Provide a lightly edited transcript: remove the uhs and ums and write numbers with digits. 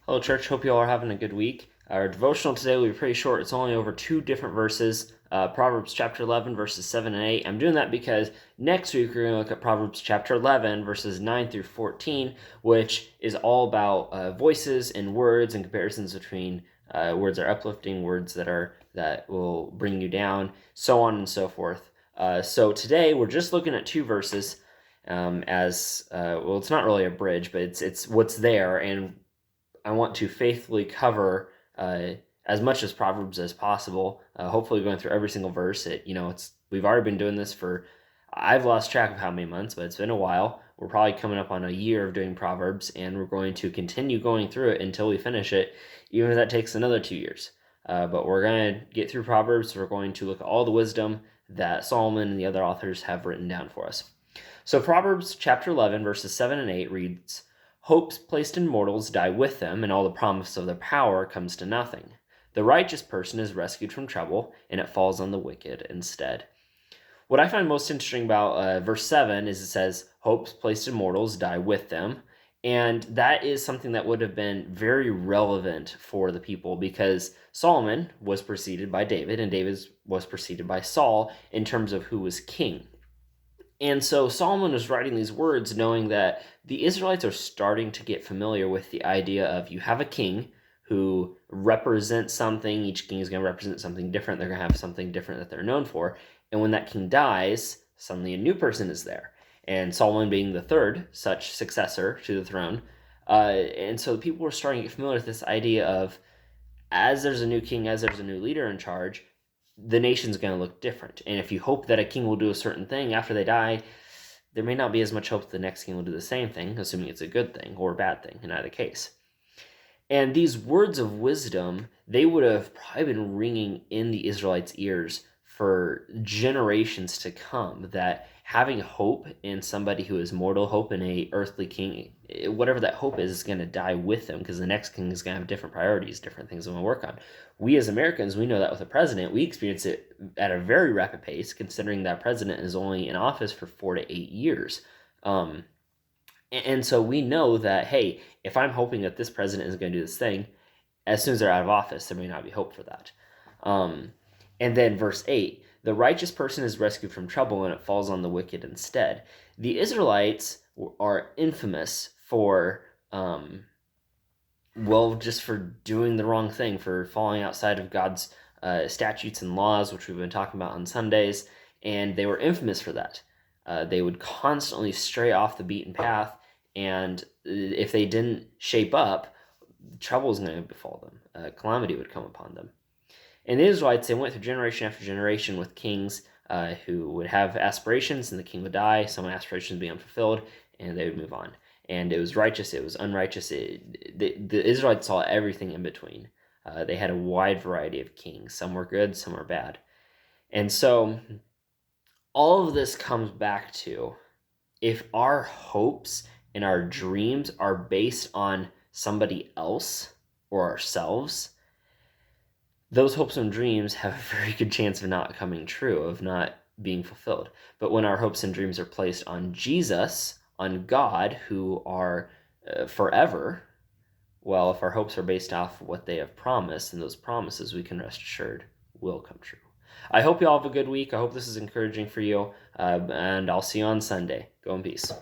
Hello, church. Hope you all are having a good week. Our devotional today will be pretty short. It's only over two different verses. Proverbs chapter 11, verses 7 and 8. I'm doing that because next week we're going to look at Proverbs chapter 11, verses 9 through 14, which is all about voices and words and comparisons between words that are uplifting, words that will bring you down, so on and so forth. So today we're just looking at two verses. It's not really a bridge, but it's what's there, and I want to faithfully cover as much as Proverbs as possible. Hopefully, going through every single verse. We've already been doing this for I've lost track of how many months, but it's been a while. We're probably coming up on a year of doing Proverbs, and we're going to continue going through it until we finish it, even if that takes another 2 years. But we're going to get through Proverbs. We're going to look at all the wisdom that Solomon and the other authors have written down for us. So Proverbs chapter 11, verses 7 and 8 reads, "Hopes placed in mortals die with them, and all the promise of their power comes to nothing. The righteous person is rescued from trouble, and it falls on the wicked instead." What I find most interesting about verse 7 is it says, "Hopes placed in mortals die with them." And that is something that would have been very relevant for the people because Solomon was preceded by David, and David was preceded by Saul in terms of who was king. And so Solomon was writing these words knowing that the Israelites are starting to get familiar with the idea of you have a king who represents something. Each king is going to represent something different. They're going to have something different that they're known for. And when that king dies, suddenly a new person is there. And Solomon being the third such successor to the throne. And so the people were starting to get familiar with this idea of as there's a new king, as there's a new leader in charge, the nation's going to look different. And if you hope that a king will do a certain thing after they die, there may not be as much hope that the next king will do the same thing, assuming it's a good thing or a bad thing in either case. And these words of wisdom, they would have probably been ringing in the Israelites' ears for generations to come, that having hope in somebody who is mortal, hope in a earthly king, whatever that hope is going to die with them because the next king is going to have different priorities, different things they want to work on. We as Americans, we know that with a president, we experience it at a very rapid pace, considering that president is only in office for 4 to 8 years. And so we know that, hey, if I'm hoping that this president is going to do this thing, as soon as they're out of office, there may not be hope for that. And then verse 8, "The righteous person is rescued from trouble, and it falls on the wicked instead." The Israelites are infamous for, just for doing the wrong thing, for falling outside of God's statutes and laws, which we've been talking about on Sundays, and they were infamous for that. They would constantly stray off the beaten path, and if they didn't shape up, trouble was going to befall them. Calamity would come upon them. And the Israelites, they went through generation after generation with kings who would have aspirations, and the king would die, some aspirations would be unfulfilled, and they would move on. And it was righteous, it was unrighteous. The Israelites saw everything in between. They had a wide variety of kings. Some were good, some were bad. And so all of this comes back to, if our hopes and our dreams are based on somebody else or ourselves, those hopes and dreams have a very good chance of not coming true, of not being fulfilled. But when our hopes and dreams are placed on Jesus, on God, who are forever, well, if our hopes are based off what they have promised, and those promises, we can rest assured, will come true. I hope you all have a good week. I hope this is encouraging for you, and I'll see you on Sunday. Go in peace.